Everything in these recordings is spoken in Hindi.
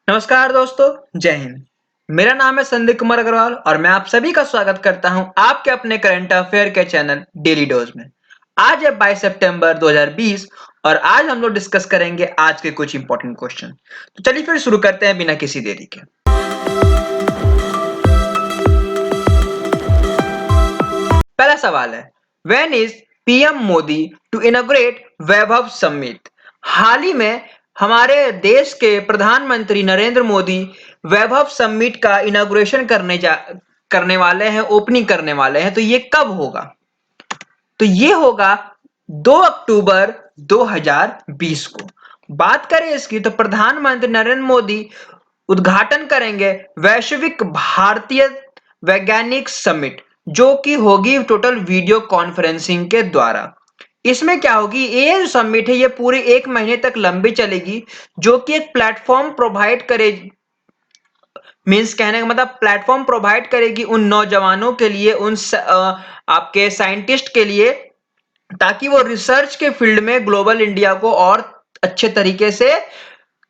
नमस्कार दोस्तों, जय हिंद। मेरा नाम है संदीप कुमार अग्रवाल और मैं आप सभी का स्वागत करता हूं आपके अपने करंट अफेयर के चैनल डेली डोज में। आज है 22 सितंबर 2020 और आज हम लोग डिस्कस करेंगे आज के कुछ इंपॉर्टेंट क्वेश्चन। तो चलिए फिर शुरू करते हैं बिना किसी देरी के। पहला सवाल है, when is PM Modi to inaugurate Vaibhav summit? हाल ही में हमारे देश के प्रधानमंत्री नरेंद्र मोदी वैभव समिट का इनॉग्रेशन करने वाले हैं, ओपनिंग करने वाले हैं। तो ये कब होगा? तो ये होगा 2 अक्टूबर 2020 को। बात करें इसकी तो प्रधानमंत्री नरेंद्र मोदी उद्घाटन करेंगे वैश्विक भारतीय वैज्ञानिक समिट, जो कि होगी टोटल वीडियो कॉन्फ्रेंसिंग के द्वारा। इसमें क्या होगी, ये जो समिट है ये पूरे 1 महीने तक लंबी चलेगी, जो कि एक प्लेटफॉर्म प्रोवाइड करे, मीन्स कहने का मतलब प्लेटफॉर्म प्रोवाइड करेगी उन नौजवानों के लिए, आपके साइंटिस्ट के लिए, ताकि वो रिसर्च के फील्ड में ग्लोबल इंडिया को और अच्छे तरीके से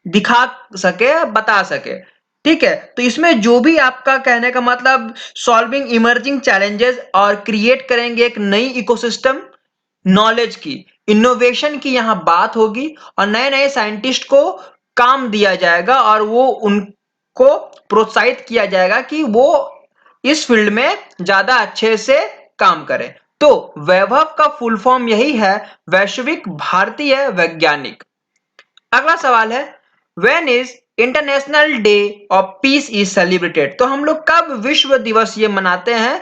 दिखा सके, बता सके। ठीक है, तो इसमें जो भी आपका कहने का मतलब सॉल्विंग इमर्जिंग चैलेंजेस और क्रिएट करेंगे एक नई इकोसिस्टम, नॉलेज की, इनोवेशन की यहां बात होगी और नए नए साइंटिस्ट को काम दिया जाएगा और वो उनको प्रोत्साहित किया जाएगा कि वो इस फील्ड में ज्यादा अच्छे से काम करें। तो वैभव का फुल फॉर्म यही है, वैश्विक भारतीय वैज्ञानिक। अगला सवाल है, when is international day of peace is celebrated? तो हम लोग कब विश्व दिवस ये मनाते हैं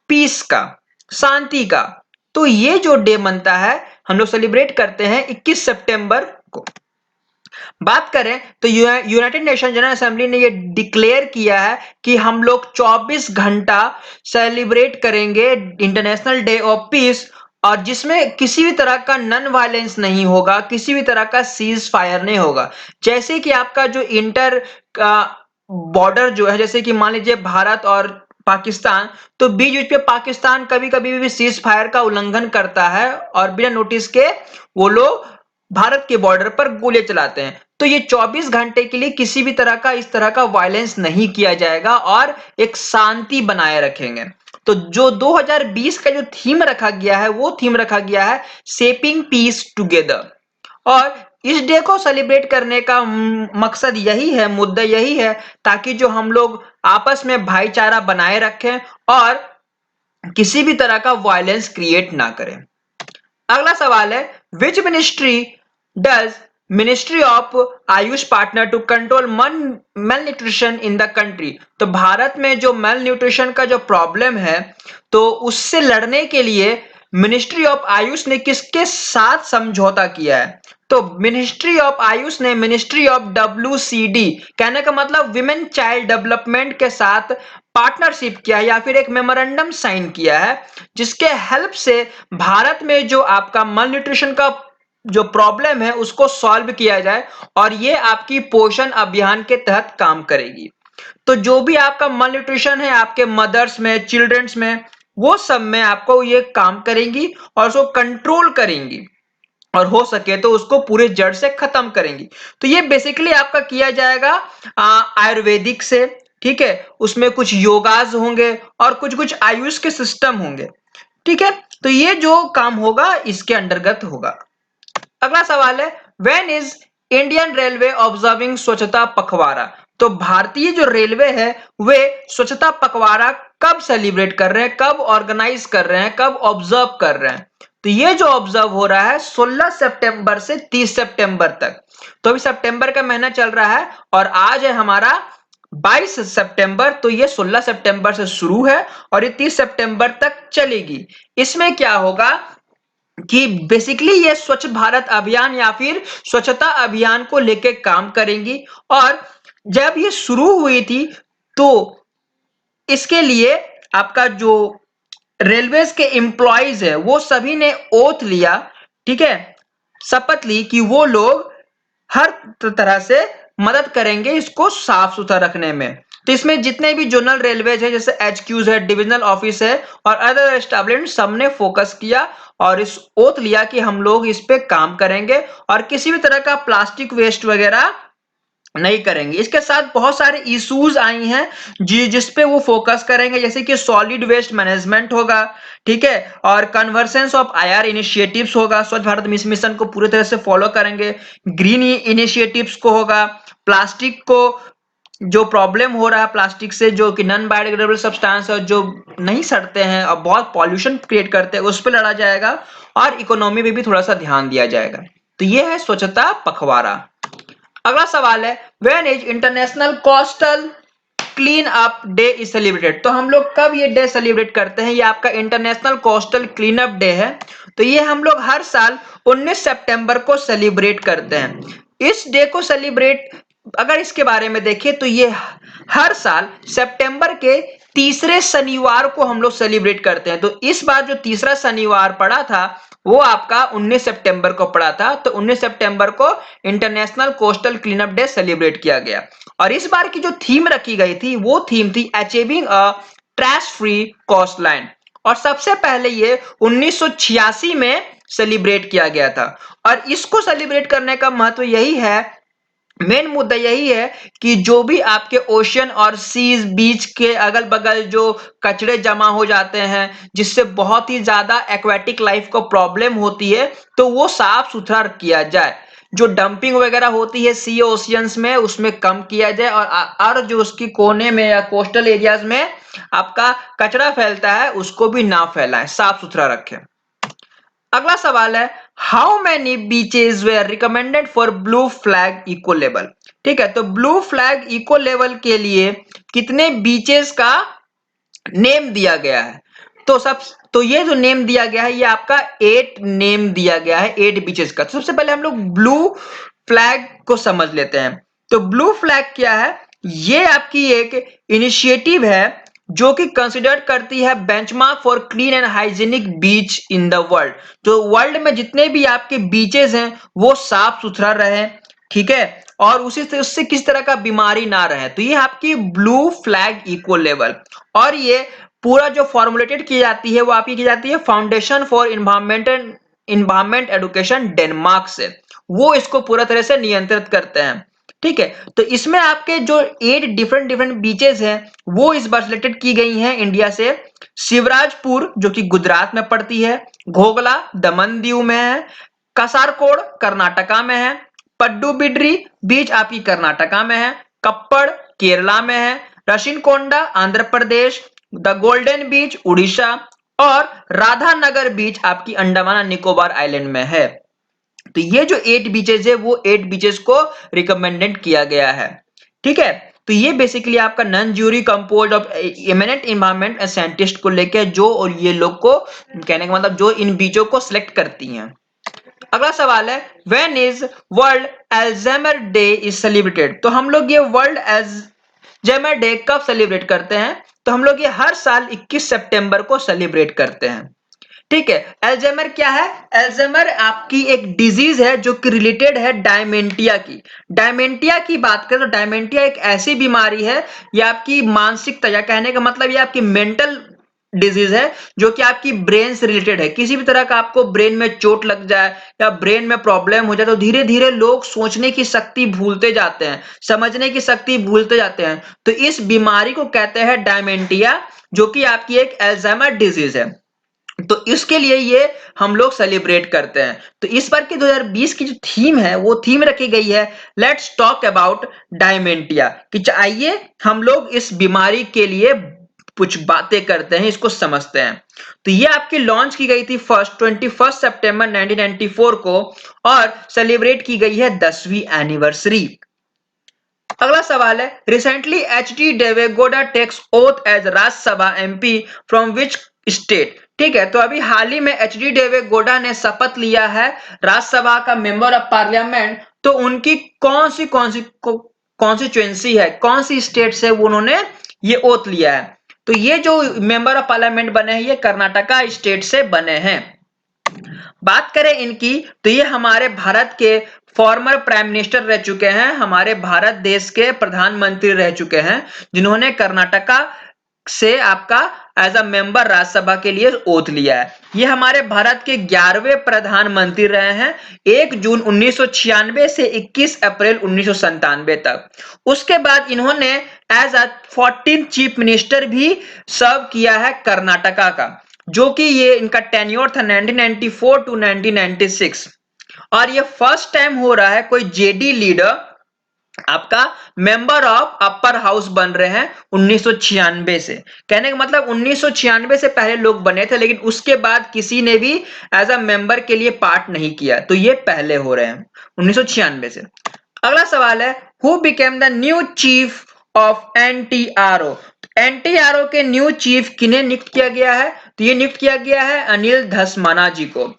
पीस का, शांति का? तो ये जो डे बनता है हम लोग सेलिब्रेट करते हैं 21 सितंबर को। बात करें तो यूनाइटेड नेशन जनरल असेंबली ने ये डिक्लेयर किया है कि हम लोग 24 घंटा सेलिब्रेट करेंगे इंटरनेशनल डे ऑफ पीस, और जिसमें किसी भी तरह का नॉन वायलेंस नहीं होगा, किसी भी तरह का सीज फायर नहीं होगा। जैसे कि आपका जो इंटर का बॉर्डर जो है, जैसे कि मान लीजिए भारत और पाकिस्तान, तो बीच बीच पे पाकिस्तान कभी कभी भी सीज फायर का उल्लंघन करता है और बिना नोटिस के वो लोग भारत के बॉर्डर पर गोले चलाते हैं। तो ये 24 घंटे के लिए किसी भी तरह का इस तरह का वायलेंस नहीं किया जाएगा और एक शांति बनाए रखेंगे। तो जो 2020 का जो थीम रखा गया है वो थीम रखा गया है शेपिंग पीस टुगेदर। और इस डे को सेलिब्रेट करने का मकसद यही है, मुद्दा यही है, ताकि जो हम लोग आपस में भाईचारा बनाए रखें और किसी भी तरह का वायलेंस क्रिएट ना करें। अगला सवाल है, which ministry does ministry of AYUSH partner to control malnutrition in the country? तो भारत में जो मेल न्यूट्रिशन का जो प्रॉब्लम है, तो उससे लड़ने के लिए मिनिस्ट्री ऑफ आयुष ने किसके साथ समझौता किया है? तो मिनिस्ट्री ऑफ आयुष ने मिनिस्ट्री ऑफ WCD, कहने का मतलब विमेन चाइल्ड डेवलपमेंट के साथ पार्टनरशिप किया है या फिर एक मेमोरेंडम साइन किया है, जिसके हेल्प से भारत में जो आपका मल न्यूट्रिशन का जो प्रॉब्लम है उसको सॉल्व किया जाए और ये आपकी पोषण अभियान के तहत काम करेगी। तो जो भी आपका मल न्यूट्रिशन है आपके मदर्स में, चिल्ड्रंस में, वो सब में आपको ये काम करेंगी और उसको कंट्रोल करेंगी और हो सके तो उसको पूरे जड़ से खत्म करेंगी। तो ये बेसिकली आपका किया जाएगा आयुर्वेदिक से। ठीक है, उसमें कुछ योगाज होंगे और कुछ कुछ आयुष के सिस्टम होंगे। ठीक है, तो ये जो काम होगा इसके अंतर्गत होगा। अगला सवाल है, when is Indian railway observing स्वच्छता पखवाड़ा? तो भारतीय जो रेलवे है वे स्वच्छता पखवाड़ा कब सेलिब्रेट कर रहे हैं, कब ऑर्गेनाइज कर रहे हैं, कब ऑब्जर्व कर रहे हैं? तो ये जो ऑब्जर्व हो रहा है 16 सितंबर से 30 सितंबर तक। तो अभी सितंबर का महीना चल रहा है और आज है हमारा 22 सितंबर, तो ये 16 सितंबर से शुरू है और ये 30 सितंबर तक चलेगी। इसमें क्या होगा कि बेसिकली ये स्वच्छ भारत अभियान या फिर स्वच्छता अभियान को लेके काम करेंगी। और जब ये शुरू हुई थी तो इसके लिए आपका जो रेलवेज के एम्प्लॉयज है वो सभी ने ओथ लिया, ठीक है, शपथ ली कि वो लोग हर तरह से मदद करेंगे इसको साफ सुथरा रखने में। तो इसमें जितने भी जोनल रेलवेज है, जैसे HQs है, डिविजनल ऑफिस है और अदर एस्टेब्लिशमेंट, सबने फोकस किया और इस ओथ लिया कि हम लोग इस पे काम करेंगे और किसी भी तरह का प्लास्टिक वेस्ट वगैरह नहीं करेंगे। इसके साथ बहुत सारे इश्यूज आई हैं जिस पे वो फोकस करेंगे, जैसे कि सॉलिड वेस्ट मैनेजमेंट होगा, ठीक है, और कन्वर्सेंस ऑफ आईआर इनिशिएटिव्स होगा, स्वच्छ भारत मिशन को पूरी तरह से फॉलो करेंगे, ग्रीन इनिशिएटिव्स को होगा, प्लास्टिक को जो प्रॉब्लम हो रहा है प्लास्टिक से, जो कि नॉन बायोडिग्रेडेबल सब्सटेंस है और जो नहीं सड़ते हैं और बहुत पॉल्यूशन क्रिएट करते हैं, उस पर लड़ा जाएगा, और इकोनॉमी पे भी थोड़ा सा ध्यान दिया जाएगा। तो ये है स्वच्छता पखवाड़ा। अगला सवाल है, when is international coastal clean up day is celebrated. तो हम लोग कब ये डे सेलिब्रेट करते हैं? ये आपका international coastal clean up day है। तो ये हम लोग हर साल 19 सितंबर को सेलिब्रेट करते हैं। इस डे को सेलिब्रेट अगर इसके बारे में देखें तो ये हर साल सितंबर के तीसरे शनिवार को हम लोग सेलिब्रेट करते हैं। तो इस बार जो तीसरा शनिवार पड़ा था वो आपका 19 सितंबर को पड़ा था। तो 19 सितंबर को international coastal cleanup day celebrate किया गया। और इस बार की जो थीम रखी गई थी वो थीम थी achieving a trash free coastline. और सबसे पहले ये 1986 में सेलिब्रेट किया गया था। और इसको सेलिब्रेट करने का महत्व यही है, मेन मुद्दा यही है कि जो भी आपके ओशन और सीज बीच के अगल बगल जो कचरे जमा हो जाते हैं जिससे बहुत ही ज्यादा एक्वेटिक लाइफ को प्रॉब्लम होती है, तो वो साफ सुथरा किया जाए। जो डंपिंग वगैरह होती है सी ओशियंस में उसमें कम किया जाए, और जो उसकी कोने में या कोस्टल एरियाज में आपका कचरा फैलता है उसको भी ना फैलाएं, साफ सुथरा रखें। अगला सवाल है, how many beaches were recommended for blue flag eco level. ठीक है, तो ब्लू फ्लैग इको लेवल के लिए कितने बीचेस का नेम दिया गया है? तो ये जो नेम दिया गया है ये आपका 8 नेम दिया गया है, 8 बीचेस का। तो सबसे पहले हम लोग ब्लू फ्लैग को समझ लेते हैं। तो ब्लू फ्लैग क्या है? ये आपकी एक इनिशिएटिव है जो कि कंसिडर करती है benchmark for clean and hygienic beach in the world. तो वर्ल्ड में जितने भी आपके बीचेस हैं वो साफ सुथरा रहे, ठीक है, और उसी से उससे किस तरह का बीमारी ना रहे। तो ये आपकी ब्लू फ्लैग इको लेवल। और ये पूरा जो फॉर्मुलेटेड की जाती है वो आपकी की जाती है foundation for environment education Denmark से। वो इसको पूरा तरह से नियंत्रित करते हैं, ठीक है। तो इसमें आपके जो 8 डिफरेंट बीचेस हैं वो इस बार सिलेक्टेड की गई हैं इंडिया से। शिवराजपुर जो कि गुजरात में पड़ती है, घोगला दमन दीव में है, कासारकोड कर्नाटका में है, पड्डुबिड्री बीच आपकी कर्नाटका में है, कप्पड़ केरला में है, रशिनकोंडा Andhra Pradesh, the golden beach Orissa, और राधानगर बीच आपकी अंडमान निकोबार आइलैंड में है। तो ये जो 8 बीचेस है वो 8 बीचेस को रिकमेंडेड किया गया है, ठीक है। तो ये बेसिकली आपका non jury compose of eminent environment scientist को लेकर जो, और ये लोग को कहने का मतलब जो इन बीचों को सिलेक्ट करती हैं। अगला सवाल है, when is world Alzheimer day is celebrated. तो हम लोग ये वर्ल्ड अल्जाइमर डे कब सेलिब्रेट करते हैं? तो हम लोग ये हर साल 21 सितंबर को सेलिब्रेट करते हैं, ठीक है। अल्जाइमर क्या है? अल्जाइमर आपकी एक डिजीज है जो कि रिलेटेड है डायमेंटिया की। डायमेंटिया की बात करें तो डायमेंटिया एक ऐसी बीमारी है, ये आपकी मानसिकता, या कहने का मतलब ये आपकी मेंटल डिजीज है जो कि आपकी ब्रेन से रिलेटेड है। किसी भी तरह का आपको ब्रेन में चोट लग जाए या ब्रेन में प्रॉब्लम हो जाए तो धीरे धीरे लोग सोचने की शक्ति भूलते जाते हैं, समझने की शक्ति भूलते जाते हैं। तो इस बीमारी को कहते हैं डायमेंटिया, जो कि आपकी एक अल्जाइमर डिजीज है। तो इसके लिए ये हम लोग सेलिब्रेट करते हैं। तो इस बार की 2020 की जो थीम है वो थीम रखी गई है, लेट्स टॉक अबाउट डायमेंटिया, कि आइए हम लोग इस बीमारी के लिए कुछ बातें करते हैं, इसको समझते हैं। तो ये आपकी लॉन्च की गई थी 21 सितंबर 1994 को, और सेलिब्रेट की गई है 10वीं एनिवर्सरी। अगला सवाल है, recently H D. Deve Gowda takes oath as Rajya Sabha MP from which state. ठीक है, तो अभी हाल ही में एच.डी. देवेगौड़ा ने शपथ लिया है राज्यसभा का मेंबर ऑफ पार्लियामेंट। तो उनकी कौन सी कॉन्स्टिट्यूएंसी है, कौन सी स्टेट से उन्होंने ये ओथ लिया है? तो ये जो मेंबर ऑफ पार्लियामेंट बने हैं ये कर्नाटका स्टेट से बने हैं। बात करें इनकी तो ये हमारे भारत के फॉर्मर प्राइम मिनिस्टर रह चुके हैं, हमारे भारत देश के प्रधानमंत्री रह चुके हैं, जिन्होंने कर्नाटका से आपका एज अ मेंबर राज्यसभा के लिए ओथ लिया है। ये हमारे भारत के 11वें प्रधानमंत्री रहे हैं, 1 जून 1996 से 21 अप्रैल 1997 तक। उसके बाद इन्होंने एज अ 14 चीफ मिनिस्टर भी सर्व किया है कर्नाटका का, जो कि ये इनका टेन्योर था 1994 टू 1996। और ये फर्स्ट टाइम हो रहा है कोई जेडी लीडर आपका मेंबर ऑफ अपर हाउस बन रहे हैं 1996 से। कहने का मतलब 1996 से पहले लोग बने थे, लेकिन उसके बाद किसी ने भी एज अ मेंबर के लिए पार्ट नहीं किया, तो ये पहले हो रहे हैं 1996 से। अगला सवाल है, who became the new chief of NTRO. NTRO के न्यू चीफ किन्हें नियुक्त किया गया है? तो ये नियुक्त किया गया है अनिल धस्माना जी को।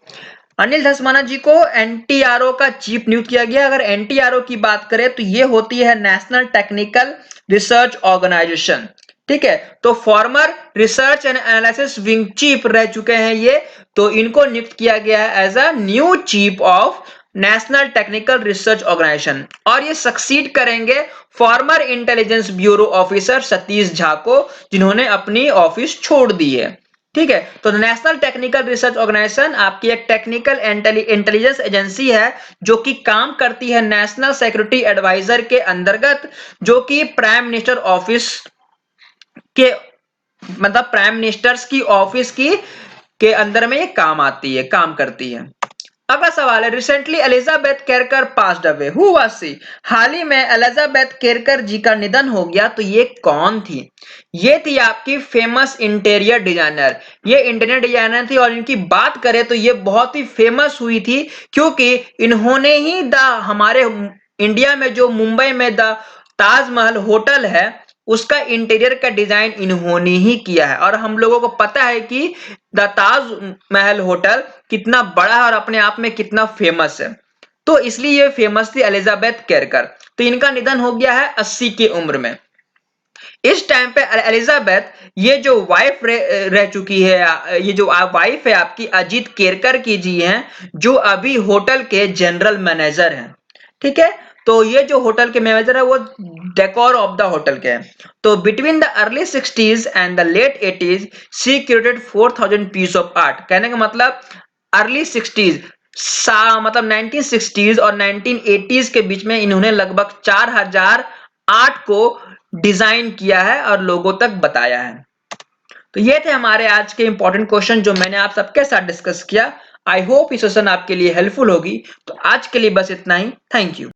अनिल धस्माना जी को एनटीआरओ का चीफ नियुक्त किया गया। अगर एनटीआरओ की बात करें तो ये होती है नेशनल टेक्निकल रिसर्च ऑर्गेनाइजेशन। ठीक है, तो farmer research and analysis wing chief रह चुके हैं ये, तो इनको नियुक्त किया गया है as a new chief of national technical research organisation. और ये सक्सीड करेंगे former intelligence bureau officer Satish Jha को, जिन्होंने अपनी ऑफिस छोड़ दी है। ठीक है, तो नेशनल टेक्निकल रिसर्च ऑर्गेनाइजेशन आपकी एक टेक्निकल इंटेलिजेंस एजेंसी है जो कि काम करती है नेशनल सिक्योरिटी एडवाइजर के अंतर्गत, जो कि प्राइम मिनिस्टर ऑफिस के मतलब प्राइम मिनिस्टर्स की ऑफिस की के अंदर में ये काम करती है। अगला सवाल है, recently Elizabeth Kerkar passed away, who was she. हाल ही में एलिजाबेथ केरकर जी का निधन हो गया, तो ये कौन थी? ये थी आपकी फेमस इंटीरियर डिजाइनर। ये इंटीरियर डिजाइनर थी और इनकी बात करें तो ये बहुत ही फेमस हुई थी, क्योंकि इन्होंने ही हमारे इंडिया में जो मुंबई में द ताजमहल होटल है उसका इंटीरियर का डिजाइन इन्होंने ही किया है। और हम लोगों को पता है कि द ताज महल होटल कितना बड़ा है और अपने आप में कितना फेमस है, तो इसलिए ये फेमस थी एलिजाबेथ केरकर। तो इनका निधन हो गया है 80 की उम्र में। इस टाइम पे एलिजाबेथ ये जो वाइफ रह चुकी है, ये जो वाइफ है आपकी अजीत केरकर की जी हैं, जो अभी होटल के जनरल मैनेजर हैं। ठीक है, तो ये जो होटल के मैनेजर है वो डेकोर ऑफ द होटल के हैं। तो between the early 60s and the late 80s she created 4000 piece of art. कहने का मतलब अर्ली 60s मतलब 1960s और 1980s के बीच में इन्होंने लगभग 4000 आर्ट को डिजाइन किया है और लोगों तक बताया है। तो ये थे हमारे आज के इंपॉर्टेंट क्वेश्चन जो मैंने आप सबके साथ डिस्कस किया। आई होप ये सेशन आपके लिए हेल्पफुल होगी। तो आज के लिए बस इतना ही। Thank you.